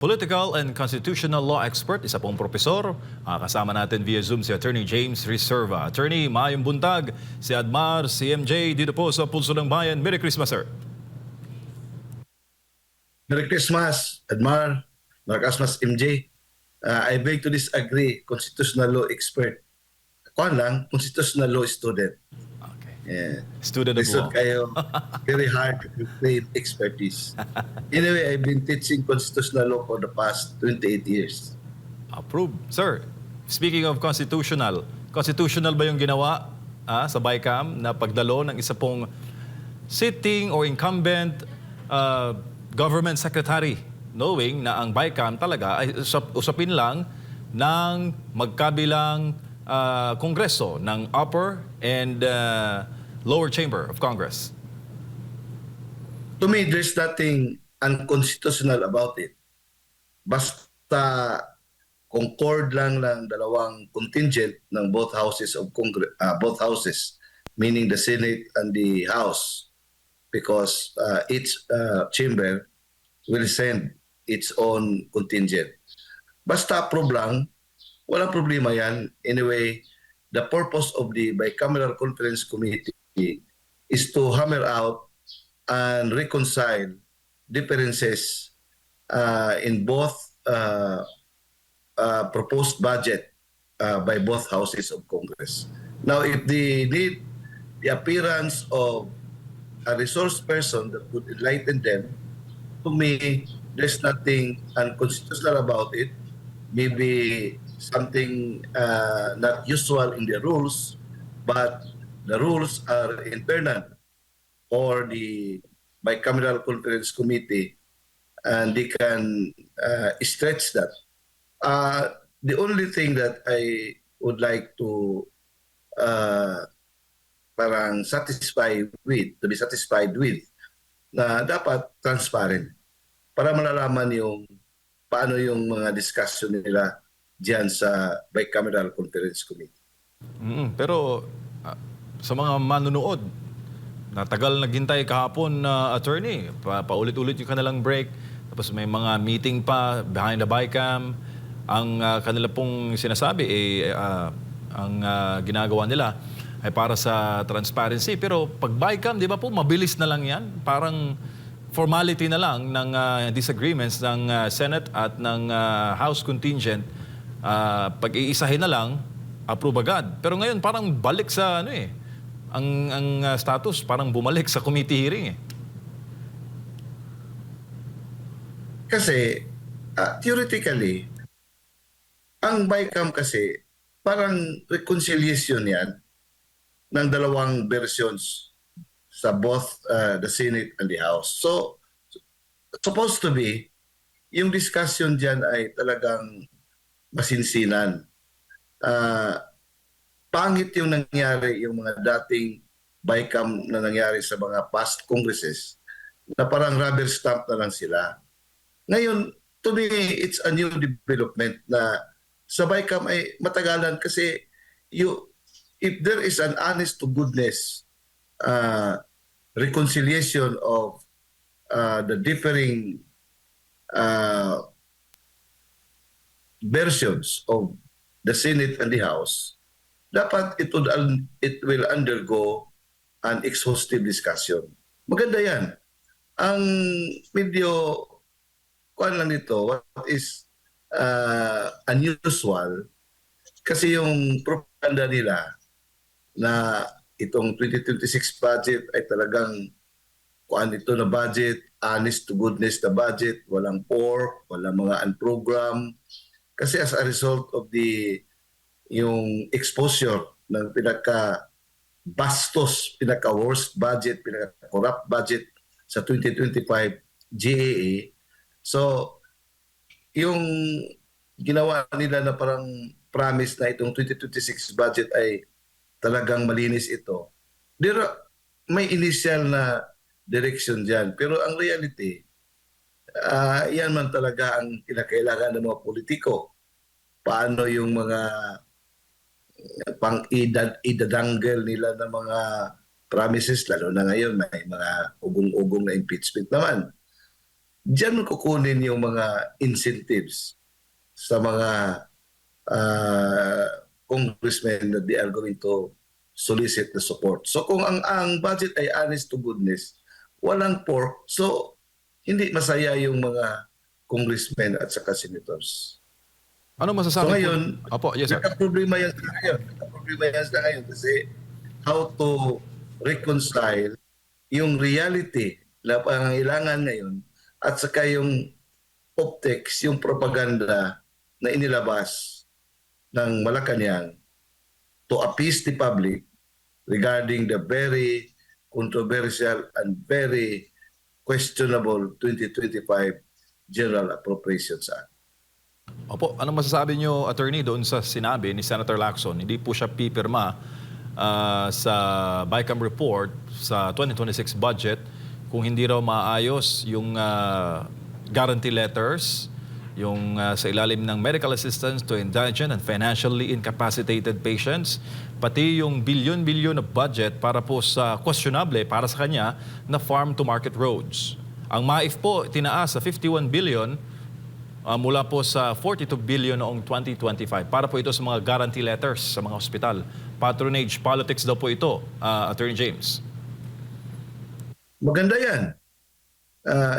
Political and constitutional law expert, isa pong propesor. Kasama natin via Zoom si Attorney James Reserva. Attorney, maayong buntag, si Admar, si MJ, dito po sa Pulso ng Bayan. Merry Christmas, sir. Merry Christmas, Admar. Merry Christmas, MJ. I beg to disagree, constitutional law expert. Ako lang, constitutional law student. Okay. Yeah. Student of law. Lisod kayo, very hard to claim expertise. Anyway, I've been teaching constitutional law for the past 28 years. Approved. Sir, speaking of constitutional ba yung ginawa sa BICAM na pagdalo ng isa pong sitting or incumbent government secretary, knowing na ang BICAM talaga ay usapin lang ng magkabilang kongreso ng upper and lower chamber of Congress? To me, there's nothing unconstitutional about it. Basta concord lang ng dalawang contingent ng both houses of Congress, both houses, meaning the Senate and the House, because each chamber will send its own contingent. Basta approve lang, walang problema yan. Anyway, the purpose of the Bicameral Conference Committee is to hammer out and reconcile differences in both proposed budget by both houses of Congress. Now, if they need the appearance of a resource person that would enlighten them, to me, there's nothing unconstitutional about it. Maybe something not usual in the rules, but the rules are internal for the Bicameral Conference Committee, and they can stretch that. The only thing that I would like to parang to be satisfied with, na dapat transparent para malalaman yung paano yung mga discussion nila diyan sa Bicameral Conference Committee. Pero sa mga manunood, natagal naghintay kahapon na attorney, paulit-ulit yung kanilang break, tapos may mga meeting pa behind the BICAM. Ang kanila pong sinasabi ang ginagawa nila ay para sa transparency. Pero pag BICAM, di ba po, mabilis na lang yan. Parang formality na lang ng disagreements ng Senate at ng House contingent. Pag-iisahin na lang, approve agad. Pero ngayon parang balik sa ang status parang bumalik sa committee hearing Kasi theoretically, ang BICAM kasi parang reconciliation yan ng dalawang versions sa both the Senate and the House. So, supposed to be, yung discussion dyan ay talagang masinsinan. Pangit yung nangyari, yung mga dating BICAM na nangyari sa mga past congresses, na parang rubber stamp na lang sila. Ngayon, to me, it's a new development na sa BICAM ay matagalan kasi if there is an honest to goodness reconciliation of the differing versions of the Senate and the House, dapat it will undergo an exhaustive discussion. Maganda yan. Ang medyo kuan lang nito, what is unusual, kasi yung propaganda nila na itong 2026 budget ay talagang kuan ito na budget, honest to goodness na budget, walang pork, walang mga unprogram. Kasi as a result of yung exposure ng pinaka-bastos, pinaka-worst budget, pinaka-corrupt budget sa 2025 GAA. So, yung ginawa nila na parang promise na itong 2026 budget ay talagang malinis ito. May initial na direction dyan. Pero ang reality, yan man talaga ang kinakailangan ng mga politiko. Paano yung mga pang-idadanggel nila ng mga promises, lalo na ngayon may mga ugong-ugong na impeachment naman. diyan mo kukunin yung mga incentives sa mga congressmen that they are going to solicit the support. So kung ang budget ay honest to goodness, walang pork, so hindi masaya yung mga congressmen at saka senators. Ano So masasabi po? ngayon, Opo, yes sir. nagka-problema yan sa ngayon. Nagka-problema yan sa ngayon kasi how to reconcile yung reality na pangangailangan ngayon at saka yung optics, yung propaganda na inilabas ng Malacanang to appease the public regarding the very controversial and very questionable 2025 General Appropriations Act. Opo, ano masasabi niyo, attorney, doon sa sinabi ni Senator Lacson? Hindi po siya pipirma sa BICAM report sa 2026 budget kung hindi raw maayos yung guarantee letters, yung sa ilalim ng medical assistance to indigent and financially incapacitated patients, pati yung bilyon-bilyon na budget para po sa questionable para sa kanya na farm-to-market roads. Ang MAIF po tinaas sa 51 billion mula po sa 42 billion noong 2025 para po ito sa mga guarantee letters sa mga ospital. Patronage politics daw po ito, Attorney James. Maganda yan.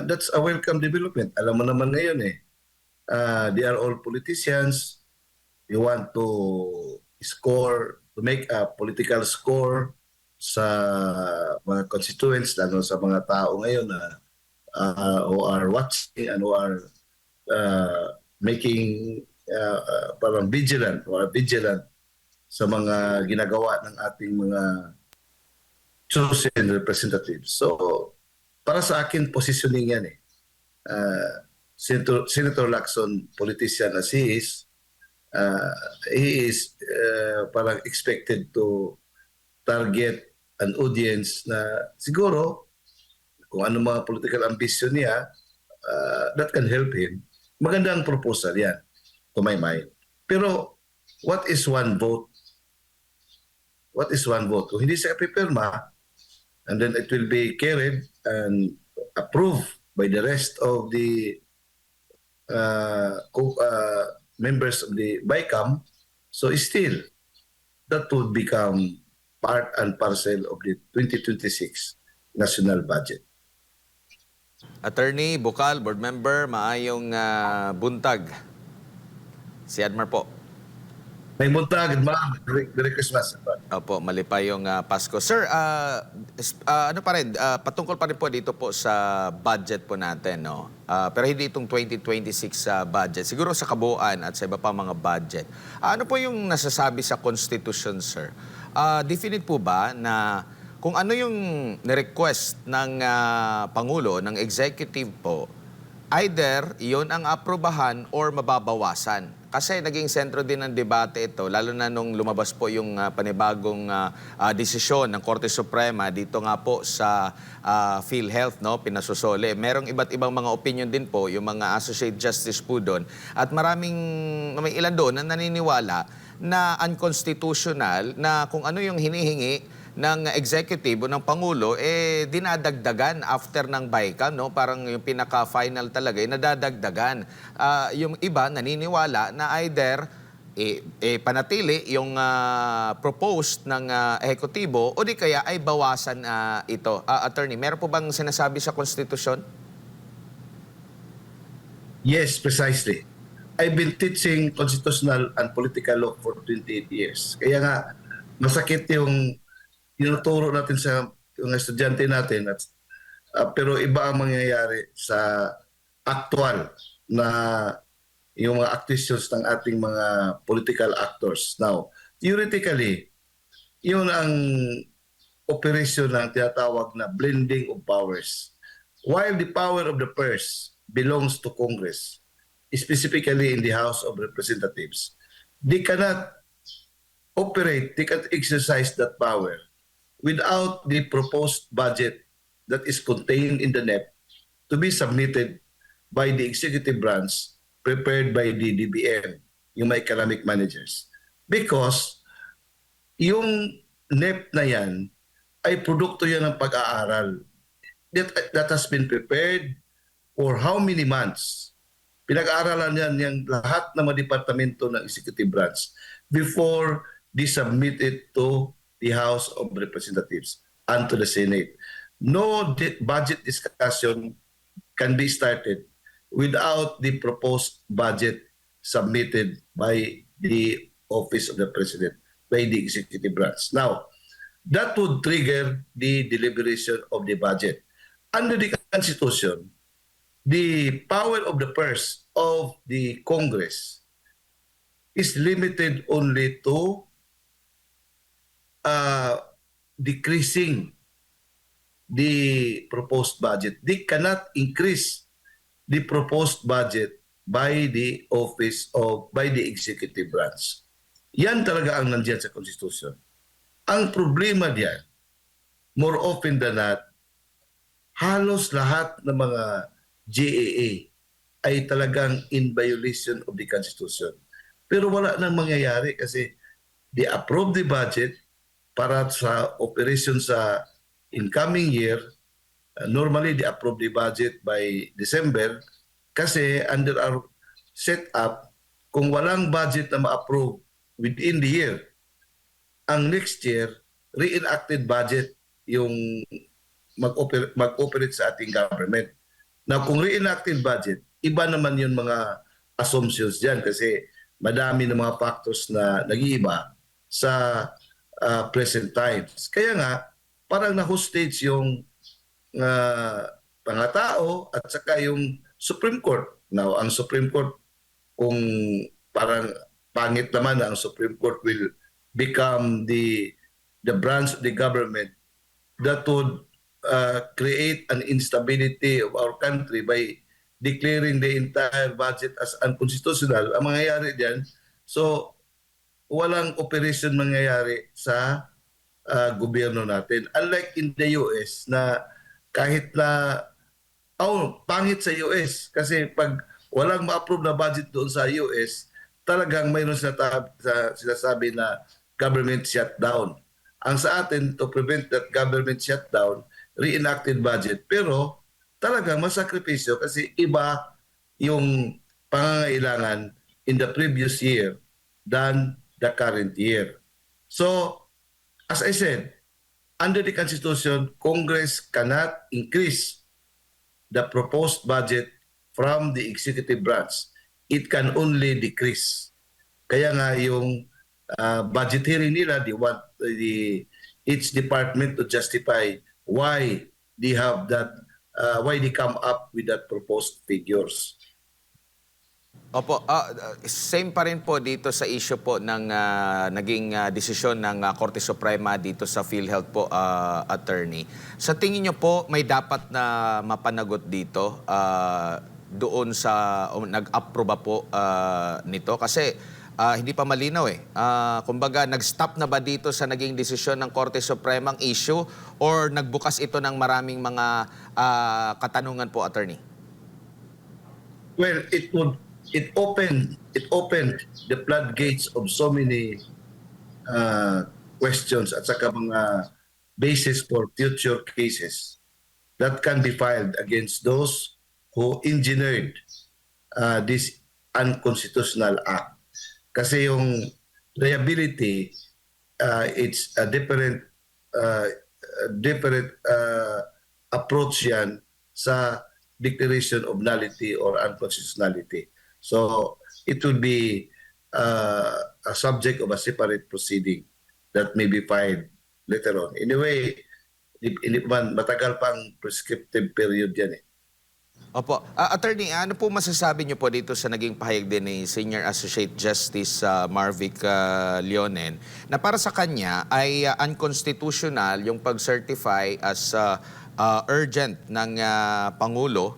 That's a welcome development. Alam mo naman ngayon they are all politicians. You want to score, to make a political score sa mga constituents, lalo sa mga tao ngayon na who are watching and who are making parang vigilant or vigilant sa mga ginagawa ng ating mga chosen representatives. So, para sa akin, positioning yan Senator Lacson, politician as he is parang expected to target an audience na siguro kung ano mga political ambition niya, that can help him. Magandang proposal yan, to my mind. Pero, what is one vote? What is one vote? Kung hindi siya pipirma, and then it will be carried and approved by the rest of the members of the BICAM, so still, that would become part and parcel of the 2026 national budget. Attorney Bukal, board member, maayong buntag. Si Admar po. May muntag, Merry Christmas. Opo, malipay yung Pasko. Sir, ano pa rin, patungkol pa rin po dito po sa budget po natin, no? Pero hindi itong 2026 budget. Siguro sa kabuuan at sa iba pa mga budget. Ano po yung nasasabi sa Constitution, sir? Definite po ba na kung ano yung ni-request ng Pangulo, ng Executive po, either iyon ang aprobahan or mababawasan? Kasi naging sentro din ng debate ito, lalo na nung lumabas po yung panibagong desisyon ng Korte Suprema dito nga po sa PhilHealth, no, pinasusole. Merong iba't ibang mga opinion din po, yung mga Associate Justice po doon. At may ilan doon na naniniwala na unconstitutional na kung ano yung hinihingi ng executive o ng Pangulo, dinadagdagan after ng BICAM, no? Parang yung pinaka-final talaga, nadadagdagan. Yung iba naniniwala na either panatili yung proposed ng ehekutibo o di kaya ay bawasan ito. Attorney, meron po bang sinasabi sa konstitusyon? Yes, precisely. I've been teaching constitutional and political law for 28 years. Kaya nga, masakit yung tinuturo natin sa mga estudyante natin. Pero iba ang mangyayari sa actual na yung mga actions ng ating mga political actors. Now, theoretically, yun ang operation ng tinatawag na blending of powers. While the power of the purse belongs to Congress, specifically in the House of Representatives, they cannot operate, they cannot exercise that power without the proposed budget that is contained in the NEP to be submitted by the executive branch prepared by the DBM, yung mga economic managers. Because yung NEP na yan ay produkto yan ng pag-aaral that has been prepared for how many months. Pinag-aaralan yan yung lahat ng mga departamento ng executive branch before they submit it to the House of Representatives and to the Senate. No budget discussion can be started without the proposed budget submitted by the Office of the President, by the executive branch. Now, that would trigger the deliberation of the budget. Under the Constitution, the power of the purse of the Congress is limited only to decreasing the proposed budget. They cannot increase the proposed budget by the by the executive branch. Yan talaga ang nandiyan sa Constitution. Ang problema diyan, more often than not, halos lahat ng mga GAA ay talagang in violation of the Constitution. Pero wala nang mangyayari kasi they approve the budget para sa operation sa incoming year. Normally, they approve the budget by December kasi under our setup, kung walang budget na ma-approve within the year, ang next year, re-enacted budget yung mag-operate sa ating government. Now, kung re-enacted budget, iba naman yung mga assumptions dyan kasi madami ng mga factors na nag-iiba sa present times. Kaya nga, parang na-hostage yung pangatao at saka yung Supreme Court. Now, ang Supreme Court, kung parang pangit naman na ang Supreme Court will become the branch of the government that would create an instability of our country by declaring the entire budget as unconstitutional. Ang mangyayari diyan, so walang operation mangyayari sa gobyerno natin. Unlike in the US na kahit na pangit sa US kasi pag walang ma-approve na budget doon sa US, talagang mayroon sinasabi na government shutdown. Ang sa atin, to prevent that government shutdown, re-enacted budget. Pero talagang masakripisyo kasi iba yung pangangailangan in the previous year than the current year. So, as I said, under the Constitution, Congress cannot increase the proposed budget from the executive branch. It can only decrease. Kaya nga yung budget hearing nila, they want each department to justify why they have that, why they come up with that proposed figures. Opo, same pa rin po dito sa issue po ng naging desisyon ng Korte Suprema dito sa PhilHealth po, attorney. Sa tingin niyo po, may dapat na mapanagot dito doon sa nag-approve po nito? Kasi hindi pa malinaw eh. Kumbaga, nag-stop na ba dito sa naging desisyon ng Korte Suprema ang issue or nagbukas ito ng maraming mga katanungan po, attorney? Well, it opened the floodgates of so many questions at saka mga basis for future cases that can be filed against those who engineered this unconstitutional act. Kasi yung liability, it's a different approach yan sa declaration of nullity or unconstitutionality. So it will be a subject of a separate proceeding that may be filed later on. Anyway, matagal pang prescriptive period yan eh. Opo. Attorney, ano po masasabi niyo po dito sa naging pahayag din ni Senior Associate Justice Marvic Leonen na para sa kanya ay unconstitutional yung pag-certify as urgent ng Pangulo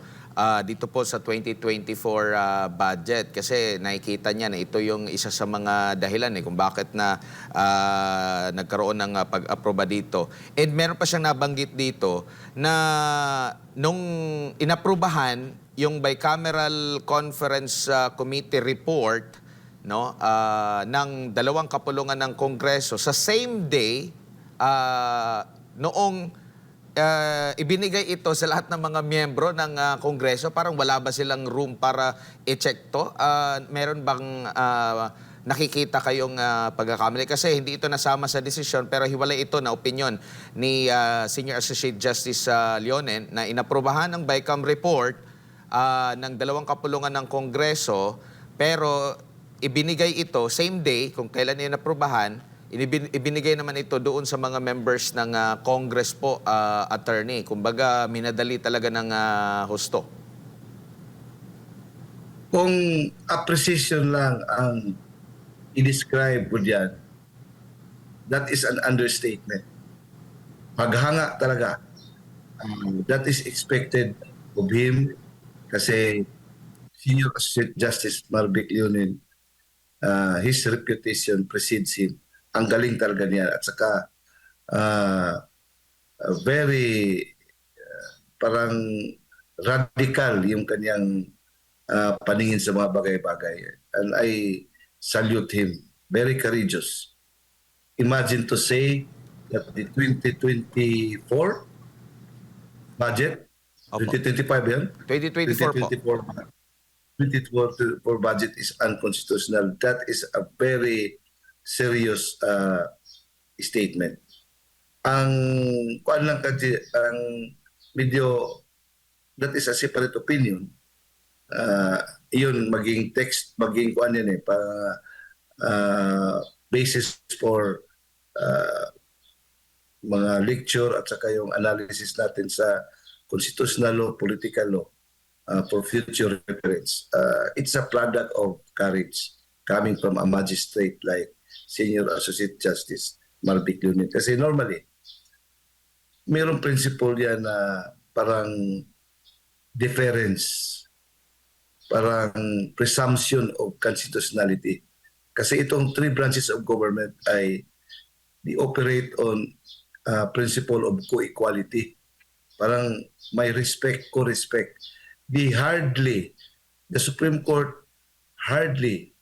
dito po sa 2024 budget kasi nakikita niya na ito yung isa sa mga dahilan kung bakit na nagkaroon ng pag-aproba dito. And meron pa siyang nabanggit dito na nung inaprubahan yung bicameral conference committee report ng dalawang kapulungan ng Kongreso sa same day noong ibinigay ito sa lahat ng mga miyembro ng Kongreso? Parang wala ba silang room para i-check to? Meron bang nakikita kayong pagkakamali? Kasi hindi ito nasama sa desisyon pero hiwalay ito na opinion ni Senior Associate Justice Leonen na inaprubahan ng BICAM report ng dalawang kapulungan ng Kongreso pero ibinigay ito same day kung kailan niya naprubahan, ibinigay naman ito doon sa mga members ng Congress po, attorney. Kumbaga, minadali talaga ng husto. Kung appreciation lang ang i-describe ko diyan, that is an understatement. Paghanga talaga. That is expected of him kasi Senior Associate Justice Marvic Leonen, his reputation precedes him. Ang galing talaga niya at saka very parang radical yung kanyang paningin sa mga bagay-bagay. And I salute him. Very courageous. Imagine to say that the 2024 budget, Opo. 2025 yan? 2024 po. 2024 budget is unconstitutional. That is a very serious statement. Ang kuan lang kasi ang medyo that is a separate opinion. Yun maging text, maging kuan yan para basis for mga lecture at saka yung analysis natin sa constitutional law, political law for future reference. It's a product of courage coming from a magistrate like Senior Associate Justice Marvic Leonen. Kasi normally, mayroong principle yan na parang deference, parang presumption of constitutionality. Kasi itong three branches of government ay they operate on principle of co-equality. Parang may respect, co-respect. The Supreme Court hardly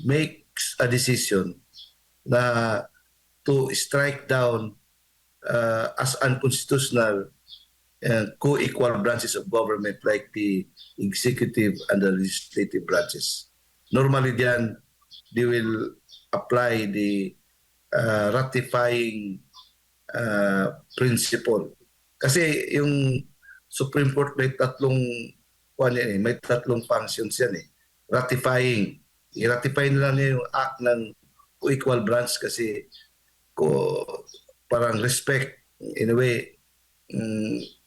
makes a decision na to strike down as unconstitutional co-equal branches of government like the executive and the legislative branches. Normally diyan, they will apply the ratifying principle. Kasi yung Supreme Court may tatlong may tatlong functions yan eh. Ratifying. I-ratify nila niya yung act ng co-equal branch kasi parang respect in a way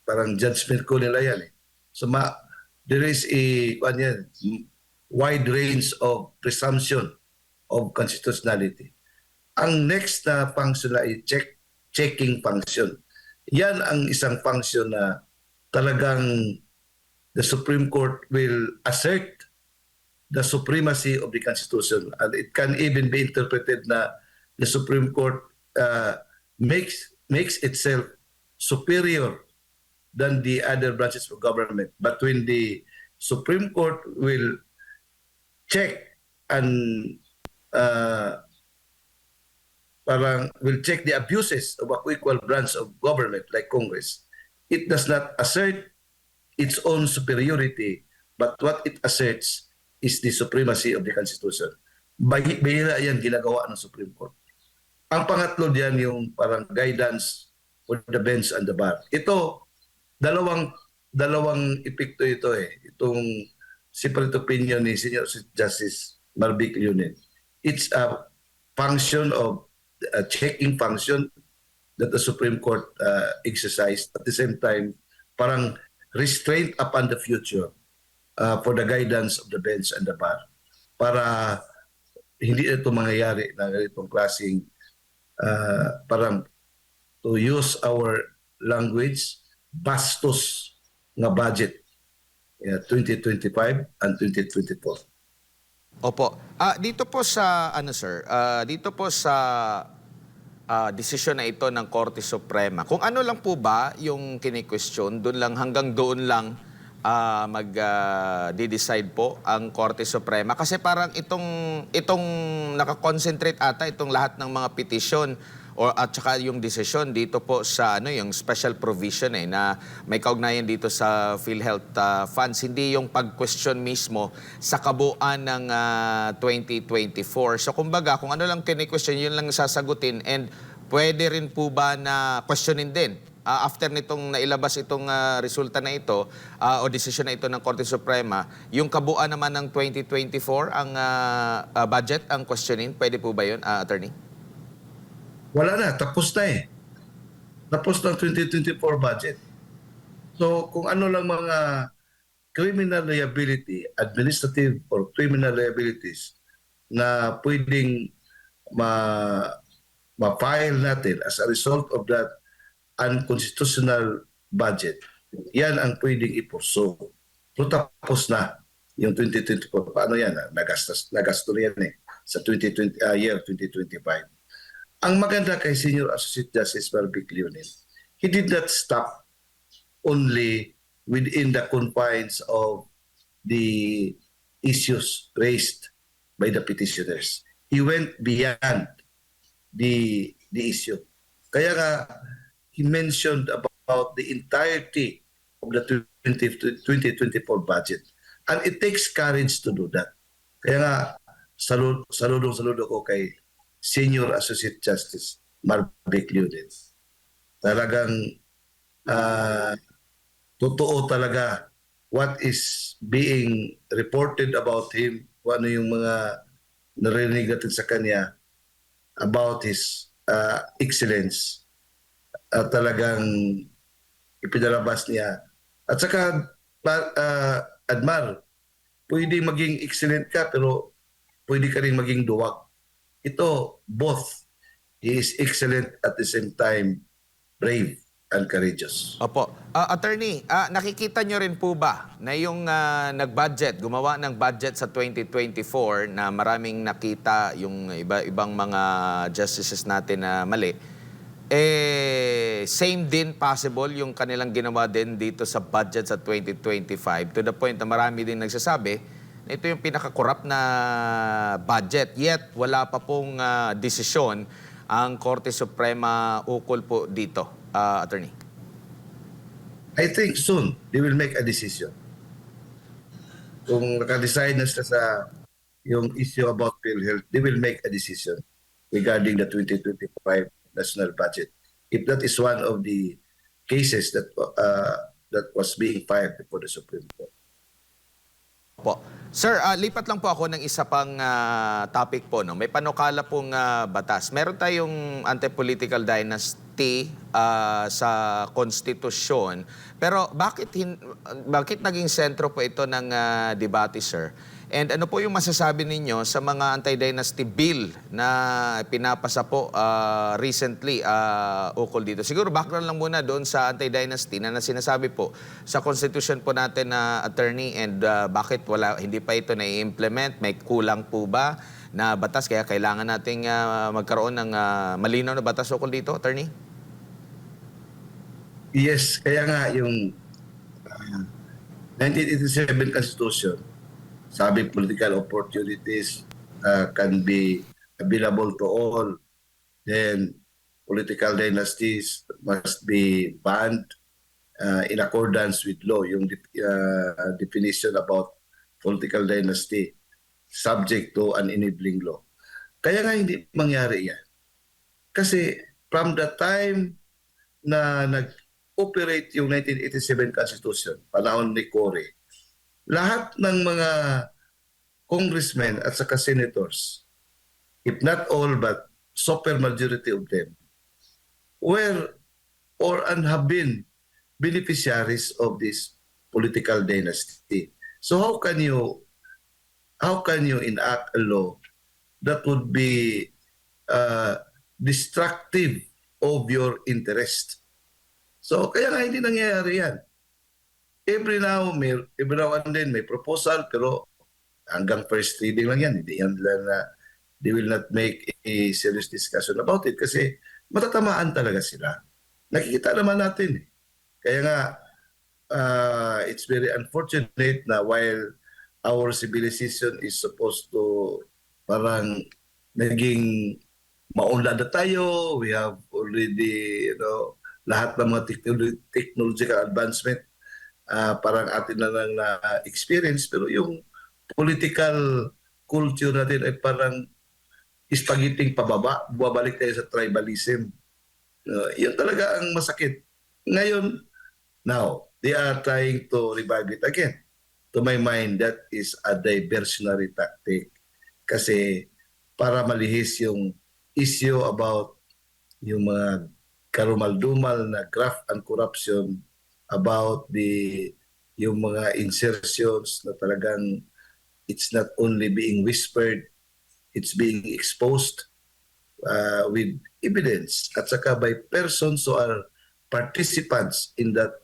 parang judgment ko nila yan eh. So there is a wide range of presumption of constitutionality. Ang next na function na checking function. Yan ang isang function na talagang the Supreme Court will assert the supremacy of the Constitution. And it can even be interpreted na the Supreme Court makes itself superior than the other branches of government. But when the Supreme Court will check and will check the abuses of a equal branch of government like Congress, it does not assert its own superiority, but what it asserts is the supremacy of the Constitution. Bihira yan ginagawa ng Supreme Court. Ang pangatlo diyan yung parang guidance for the bench and the bar. Ito, dalawang epekto ito eh. Itong separate opinion ni Senior Justice Marvic Leonen. It's a function of a checking function that the Supreme Court exercised. At the same time, parang restraint upon the future for the guidance of the bench and the bar para hindi ito mangyayari na ganitong klaseng parang to use our language bastos nga budget 2025 and 2024. Opo. Dito po sa sir, dito po sa desisyon na ito ng Korte Suprema. Kung ano lang po ba yung kini-question, hanggang doon lang mag-decide po ang Korte Suprema. Kasi parang itong nakakonsentrate ata itong lahat ng mga petisyon or at saka yung desisyon dito po sa yung special provision na may kaugnayan dito sa PhilHealth funds, hindi yung pag-question mismo sa kabuuan ng 2024. So kumbaga, kung ano lang kini-question, yun lang sasagutin, and pwede rin po ba na questionin din after nitong nailabas itong resulta na ito o desisyon na ito ng Korte Suprema, yung kabuuan naman ng 2024 ang budget ang questionin, pwede po ba yun, attorney? Wala na, tapos na eh. Tapos na ang 2024 budget. So kung ano lang mga criminal liability, administrative or criminal liabilities na pwedeng ma-file natin as a result of that unconstitutional budget, yan ang pwedeng ipurso. So tapos na yung 2024. Paano yan? Nagasto na yan sa 2020, year 2025. Ang maganda kay Senior Associate Justice Marvic Leonel, he did not stop only within the confines of the issues raised by the petitioners. He went beyond the issue. Kaya nga, he mentioned about the entirety of the 2024 budget. And it takes courage to do that. Kaya nga, saludo ko kay Senior Associate Justice Marvic Leonel. Talagang totoo talaga what is being reported about him, kung ano yung mga narinig natin sa kanya about his excellence. Talagang ipinalabas niya. At saka, Admar, pwede maging excellent ka pero pwede ka rin maging duwag. Ito, both. He is excellent at the same time brave and courageous. Opo. Attorney, nakikita nyo rin po ba na yung nag-budget, gumawa ng budget sa 2024 na maraming nakita yung ibang mga justices natin na mali, same din possible yung kanilang ginawa din dito sa budget sa 2025 to the point na marami din nagsasabi na ito yung pinaka-corrupt na budget. Yet, wala pa pong desisyon ang Korte Suprema ukol po dito, attorney. I think soon they will make a decision. Kung naka-decide na sila sa yung issue about PhilHealth, they will make a decision regarding the 2025 national budget. If that is one of the cases that was being filed before the Supreme Court. Po. Sir, lipat lang po ako ng isa pang topic po. No? May panukala pong batas. Meron tayong anti-political dynasty sa konstitusyon. Pero bakit naging sentro po ito ng debate, sir? And ano po yung masasabi ninyo sa mga anti-dynasty bill na pinapasa po recently ukol dito? Siguro background lang muna doon sa anti-dynasty na sinasabi po sa constitution po natin na attorney, and bakit hindi pa ito na-implement? May kulang po ba na batas kaya kailangan nating magkaroon ng malinaw na batas ukol dito, attorney? Yes, kaya nga yung 1987 Constitution, sabi political opportunities can be available to all. Then political dynasties must be banned in accordance with law. Yung definition about political dynasty subject to an enabling law. Kaya nga hindi mangyari yan. Kasi from the time na nag-operate yung 1987 Constitution, panahon ni Cory, lahat ng mga congressmen at saka senators, if not all but super majority of them, were or have been beneficiaries of this political dynasty. So how can you enact a law that would be destructive of your interest? So kaya nga hindi nangyayari yan. Every now and then may proposal, pero hanggang first reading lang yan. Hindi yan they will not make a serious discussion about it kasi matatamaan talaga sila. Nakikita naman natin. Kaya nga, it's very unfortunate na while our civilization is supposed to parang naging maunlad na tayo, we have already, lahat ng mga technological advancement, parang atin na lang na-experience, pero yung political culture natin ay parang spaghetti pababa, bumabalik tayo sa tribalism. Yun talaga ang masakit. Ngayon, now, they are trying to revive it again. To my mind, that is a diversionary tactic. Kasi para malihis yung issue about yung mga karumal-dumal na graft and corruption, about yung mga insertions na talagang it's not only being whispered, it's being exposed with evidence at saka by persons who are participants in that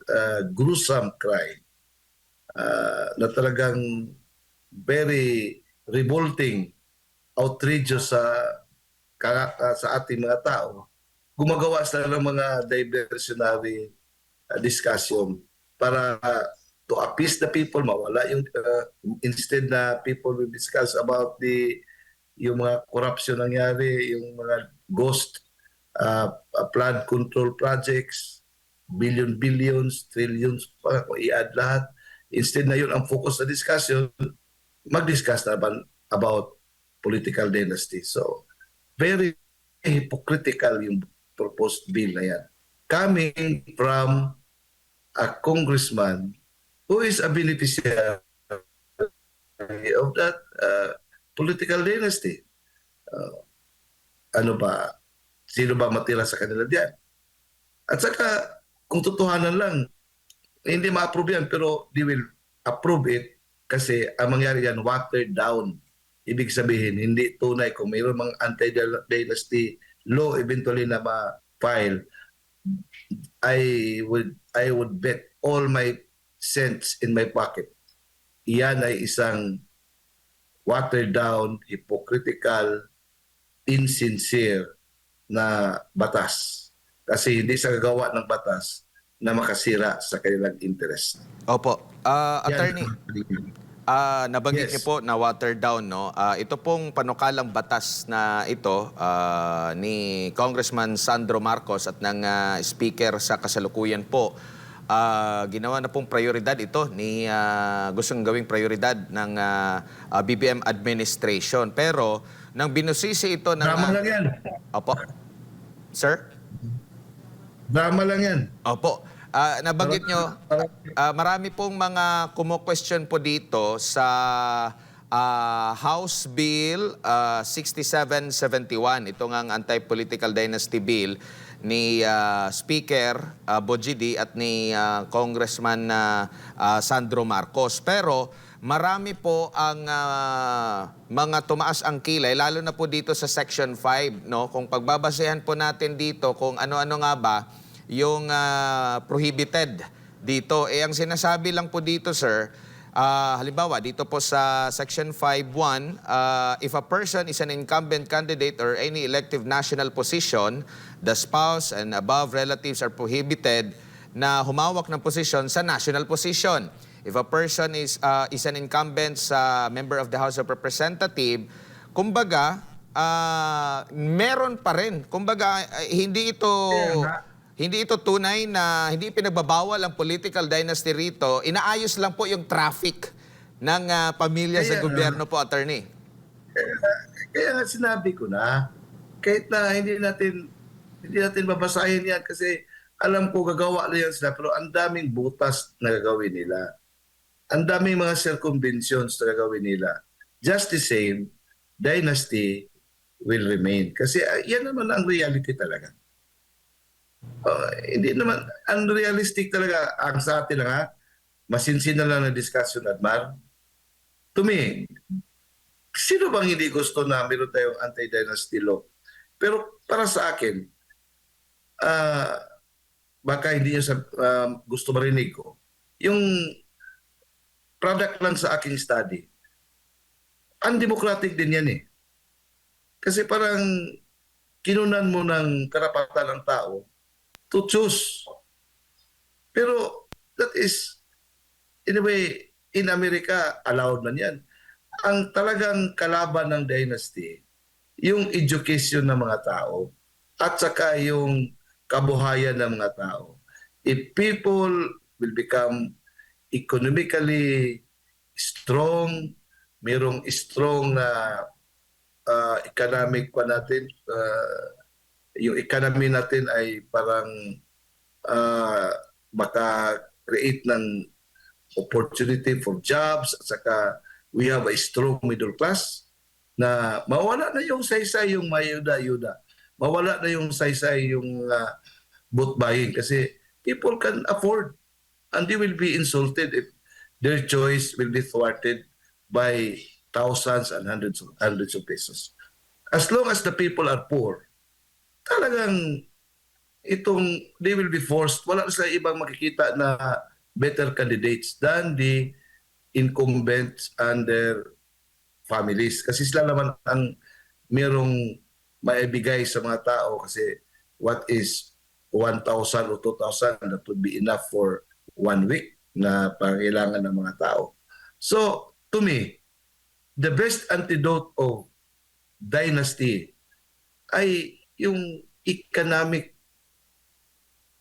gruesome crime na talagang very revolting, outrageous sa ating mga tao. Gumagawa sila ng mga diversionary discussion para to appease the people, mawala yung instead na people will discuss about yung mga corruption nangyari, yung mga ghost flood control projects, billions, trillions pa, kung i-add lahat. Instead na yun ang focus sa discussion, mag-discuss naman about political dynasty. So, very hypocritical yung proposed bill na yan. Coming from a congressman who is a beneficiary of that political dynasty. Ano ba? Sino ba matira sa kanila diyan? At saka, kung totohanan lang, hindi ma-approve yan, pero they will approve it kasi ang mangyari yan, watered down. Ibig sabihin, hindi tunay. Kung mayroon mga anti-dynasty law eventually na ma-file, I would bet all my cents in my pocket. Iyan ay isang watered down, hypocritical, insincere na batas. Kasi hindi sa gagawa ng batas na makasira sa kanilang interest. Opo. Attorney, nabanggit Yes. niyo po na watered down, no? Ito pong panukalang batas na ito ni Congressman Sandro Marcos at ng speaker sa kasalukuyan po, ginawa na pong prioridad ito ni gustong gawing prioridad ng BBM administration. Pero nang binusisi ito ng... Drama lang yan. Opo. Sir? Drama lang yan. Opo. Nabanggit nyo, marami pong mga kumo-question po dito sa House Bill 6771. Ito nga ang Anti-Political Dynasty Bill ni Speaker Bojidi at ni Congressman Sandro Marcos. Pero marami po ang mga tumaas ang kilay, lalo na po dito sa Section 5. No? Kung pagbabasehan po natin dito kung ano-ano nga ba yung prohibited dito. Ang sinasabi lang po dito, sir, halimbawa, dito po sa Section 5.1, if a person is an incumbent candidate or any elective national position, the spouse and above relatives are prohibited na humawak ng posisyon sa national position. If a person is an incumbent sa member of the House of Representatives, kumbaga, meron pa rin. Kumbaga, hindi ito tunay na hindi pinagbabawal ang political dynasty rito. Inaayos lang po yung traffic ng pamilya sa gobyerno po, attorney. Kaya nga sinabi ko na, kahit na hindi natin babasahin yan kasi alam ko gagawa na yan sila, pero ang daming butas na gagawin nila. Ang daming mga circumventions na gagawin nila. Just the same, dynasty will remain. Kasi yan naman ang reality talaga. Hindi naman, unrealistic talaga ang sa atin lang masinsin na lang na discussion at Mar. To me, sino bang hindi gusto na meron tayong anti-dynasty law? Pero para sa akin, baka hindi niya gusto marinig ko, yung product lang sa aking study, undemocratic din yan eh. Kasi parang kinunan mo ng karapatan ng tao to choose. Pero that is, in a way, in America, allowed man yan. Ang talagang kalaban ng dynasty, yung education ng mga tao at saka yung kabuhayan ng mga tao. If people will become economically strong, mayroong strong na economic pa natin, yung economy natin ay parang maka-create ng opportunity for jobs at saka we have a strong middle class na mawala na yung saysay yung mayuda-yuda. Mawala na yung saysay yung vote buying kasi people can afford and they will be insulted if their choice will be thwarted by thousands and hundreds of pesos. As long as the people are poor, talagang they will be forced, wala sa ibang makikita na better candidates than the incumbents and their families. Kasi sila naman ang merong maibigay sa mga tao kasi what is 1,000 o 2,000 that would be enough for 1 week na pangailangan ng mga tao. So, to me, the best antidote of dynasty ay yung economic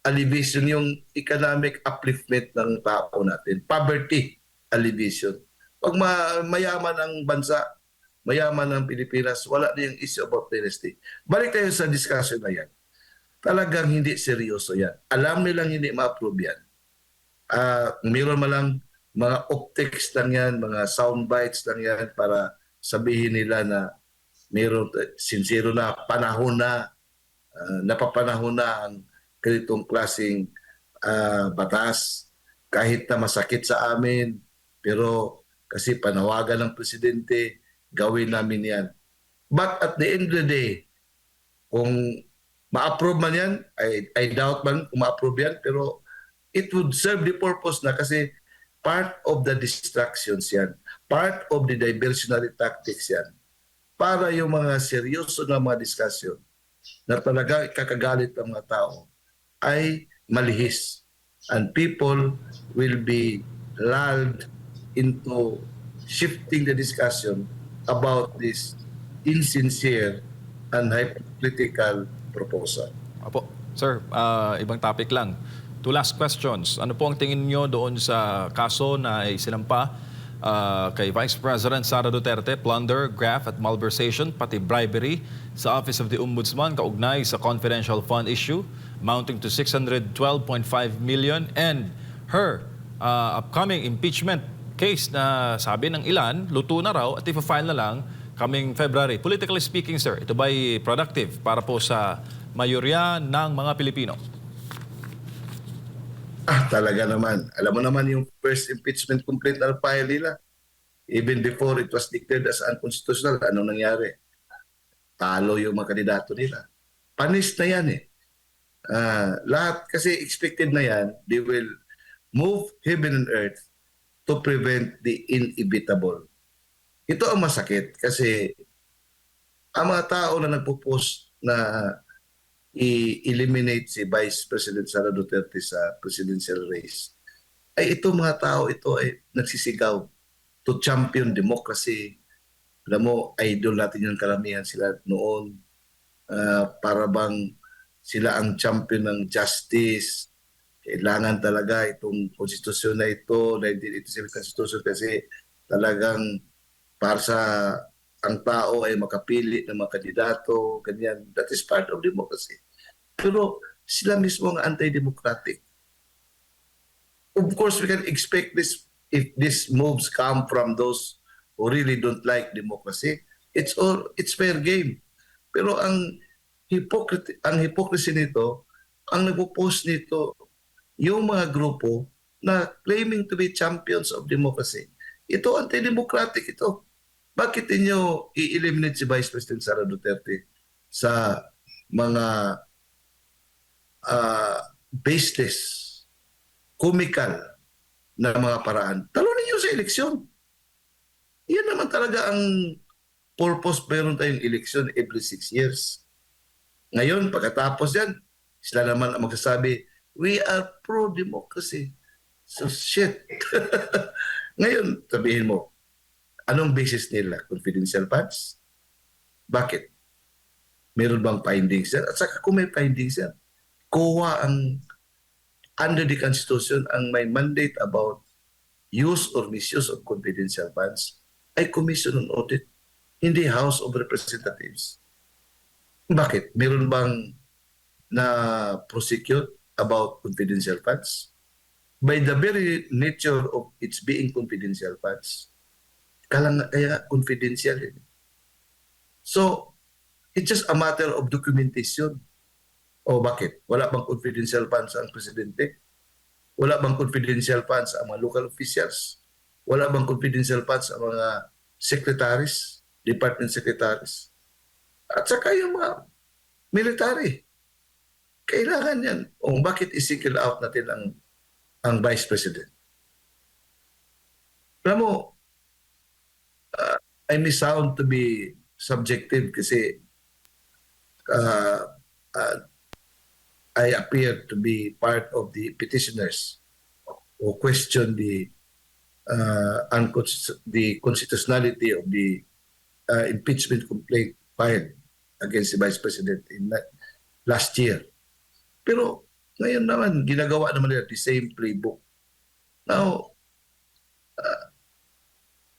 alleviation, yung economic upliftment ng tao natin. Poverty alleviation. Pag mayaman ang bansa, mayaman ang Pilipinas, wala na yung issue about dynasty. Balik tayo sa discussion na yan. Talagang hindi seryoso yan. Alam nilang hindi ma-approve yan. Meron malang mga optics lang yan, mga sound bites lang yan para sabihin nila na meron sincero na panahon na, napapanahon na ang ganitong klaseng batas kahit na masakit sa amin pero kasi panawagan ng presidente gawin namin yan. But at the end of the day, kung ma-approve man yan, I doubt man kung ma-approve yan, pero it would serve the purpose na kasi part of the distractions yan, part of the diversionary tactics yan para yung mga seryoso na mga discussion na talaga kakagalit ng mga tao ay malihis and people will be lulled into shifting the discussion about this insincere and hypocritical proposal. Apo, sir, ibang topic lang. Two last questions. Ano po ang tingin niyo doon sa kaso na isinampa kay Vice President Sara Duterte, plunder, graft at malversation, pati bribery sa Office of the Ombudsman kaugnay sa confidential fund issue amounting to 612.5 million and her upcoming impeachment case na sabi ng ilan, luto na raw at ipa-file na lang coming February. Politically speaking, sir, ito ba'y productive para po sa mayorya ng mga Pilipino? Talaga naman. Alam mo naman yung first impeachment complaint na file nila. Even before it was declared as unconstitutional, anong nangyari? Talo yung mga kandidato nila. Panis na yan eh. Lahat kasi expected na yan, they will move heaven and earth to prevent the inevitable. Ito ang masakit kasi ang mga tao na nagpo-post na i-eliminate si Vice President Sara Duterte sa presidential race, ay ito mga tao, ito ay nagsisigaw to champion democracy. Alam mo, idol natin yung karamihan sila noon. Para bang sila ang champion ng justice. Kailangan talaga itong konstitusyon na ito, 1987 Constitution, kasi talagang para sa ang tao ay makapili ng mga kandidato, ganyan. That is part of democracy. Pero sila mismo ang anti-democratic. Of course, we can expect this if these moves come from those who really don't like democracy. It's fair game. Pero ang hypocrisy nito, ang nagpo-post nito, yung mga grupo na claiming to be champions of democracy. Ito anti-democratic ito. Bakit inyo i-eliminate si Vice President Sara Duterte sa mga baseless, comical na mga paraan? Talunin nyo sa eleksyon. Yan naman talaga ang purpose. Meron tayong eleksyon every 6 years. Ngayon, pagkatapos yan, sila naman ang magsasabi, we are pro-democracy. So shit. Ngayon, sabihin mo, anong basis nila? Confidential funds? Bakit? Meron bang findings yan? At saka kung may findings yan, COA ang under the Constitution ang may mandate about use or misuse of confidential funds ay Commission on Audit, hindi House of Representatives. Bakit? Meron bang na prosecute about confidential funds? By the very nature of its being confidential funds, kaya confidential yun. So, it's just a matter of documentation. O bakit? Wala bang confidential funds ang presidente? Wala bang confidential funds ang mga local officials? Wala bang confidential funds ang mga secretaries, department secretaries? At saka yung mga military. Kailangan yan. O bakit i-single out natin ang Vice President? Alam mo, I may sound to be subjective kasi I appear to be part of the petitioners who question the constitutionality of the impeachment complaint filed against the Vice President in last year. Pero ngayon naman, ginagawa naman nila the same playbook. Now,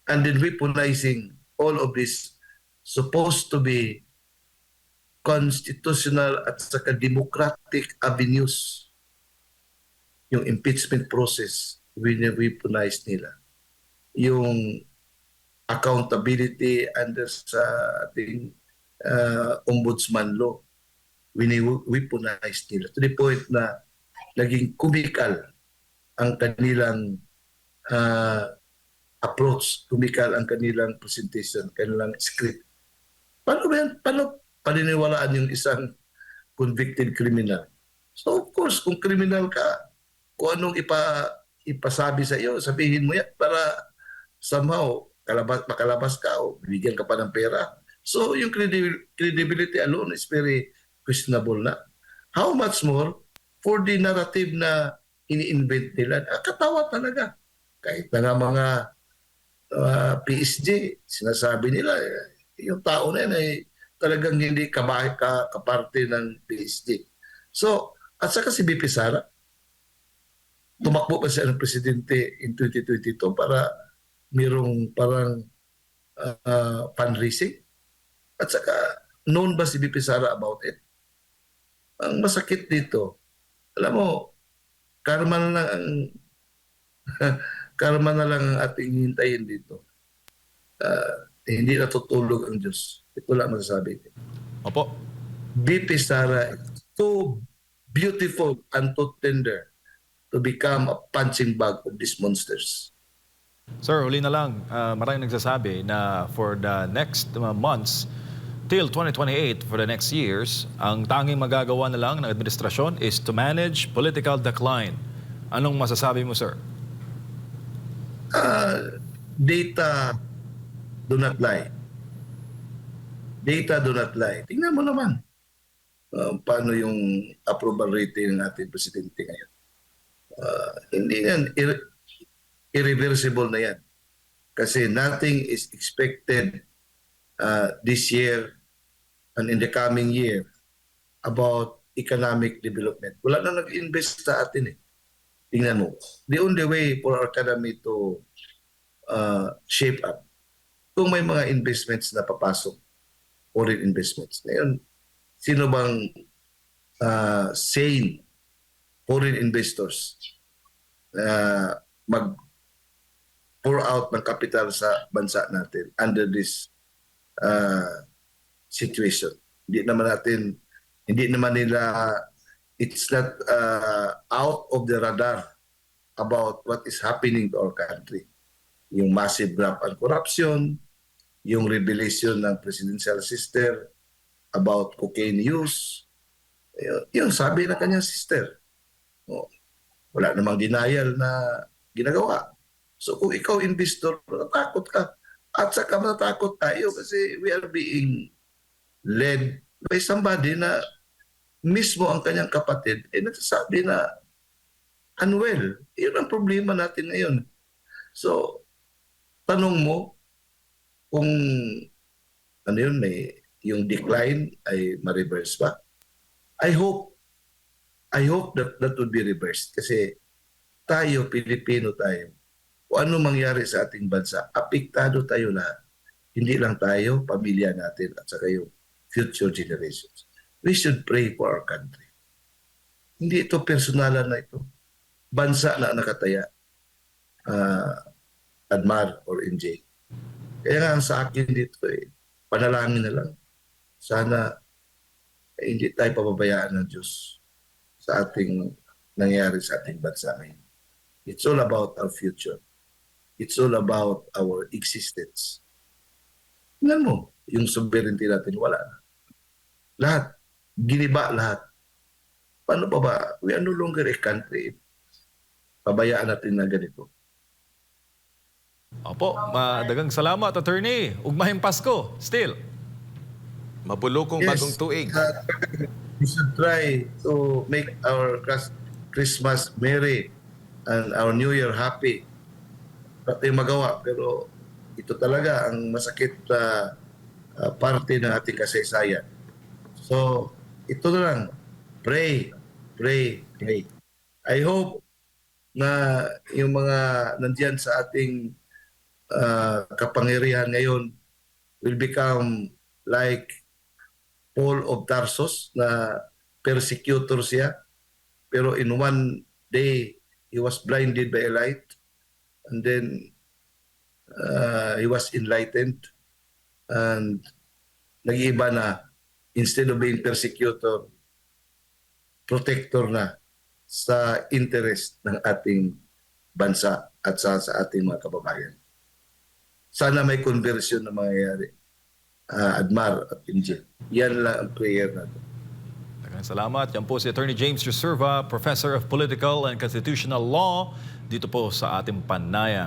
and then weaponizing all of this supposed to be constitutional at saka democratic avenues, yung impeachment process, weaponize nila. Yung accountability under sa ating ombudsman law, weaponize nila to the point na naging comical ang kanilang approach, comical ang kanilang presentation, kanilang script. Paano ba yan? Paano paniniwalaan yung isang convicted criminal? So of course, kung criminal ka, kung anong ipasabi sa iyo, sabihin mo yan para somehow makalabas ka o bigyan ka pa ng pera. So yung credibility alone is very questionable na. How much more for the narrative na ini-invent nila? Katawa talaga. Kahit na nga mga PSG, sinasabi nila, yung tao na yan ay talagang hindi kaparte ng PSG. So, at saka si BP Sara, tumakbo pa siya ng presidente in 2022 para mayroong parang fundraising. At saka, known ba si BP Sara about it? Ang masakit dito, alam mo, karma na lang ang karma na lang ang ating hintayin dito. Hindi natutulog ang Diyos. Ito lang masasabi ko. Opo. BP Sara is too beautiful and too tender to become a punching bag of these monsters. Sir, uli na lang. Maraming nagsasabi na for the next months, till 2028, for the next years, ang tanging magagawa na lang ng administrasyon is to manage political decline. Anong masasabi mo, sir? Data do not lie. Data do not lie. Tingnan mo naman paano yung approval rating ng ating presidente ngayon. Hindi yan, irreversible na yan. Kasi nothing is expected this year and in the coming year about economic development. Wala na nag-invest sa atin eh. Tingnan mo. The only way for our economy to shape up, kung may mga investments na papasok, foreign investments. Ngayon, sino bang sane foreign investors mag-pour out ng capital sa bansa natin under this situation? Hindi naman nila, it's not out of the radar about what is happening to our country. Yung massive graft and corruption, yung revelation ng presidential sister about cocaine use, yung sabi ng kanyang sister. Wala namang denial na ginagawa. So kung ikaw investor, natatakot ka. At saka natatakot tayo kasi we are being led by somebody na mismo ang kanyang kapatid ay nagsasabi na unwell. Yun ang problema natin ngayon. So, tanong mo kung ano yun, may yung decline ay ma-reverse pa. I hope that that would be reversed kasi tayo, Pilipino tayo, kung ano mangyari sa ating bansa, apektado tayo lahat. Hindi lang tayo, pamilya natin at saka yung future generations. We should pray for our country. Hindi ito personalan na ito. Bansa na nakataya. Admar or NJ. Kaya nga ang sa akin dito panalangin na lang. Sana hindi tayo pababayaan ng Diyos sa ating nangyari sa ating bansa ngayon. It's all about our future. It's all about our existence. Tingnan mo, yung sovereignty natin wala na. Lahat. Giniba lahat. Paano pa ba? We are no longer a country. Pabayaan natin na ganito. Opo, dagang salamat, attorney. Ugmahing Pasko, still. Mabulokong bagong tuig. We should try to make our Christmas merry and our New Year happy. Pati magawa, pero ito talaga ang masakit na parte ng ating kasaysayan. So, ito na lang. Pray, pray, pray. I hope na yung mga nandiyan sa ating kapangyarihan ngayon will become like Paul of Tarsus na persecutor siya. Pero in one day, he was blinded by a light. And then he was enlightened. And nag-iiba na, instead of being persecutor, protector na sa interest ng ating bansa at sa ating mga kababayan. Sana may conversion na mangyayari. Admar at Injil. Yan lang ang prayer natin. Dagang salamat. Yan po si Attorney James Reserva, Professor of Political and Constitutional Law dito po sa ating panayam.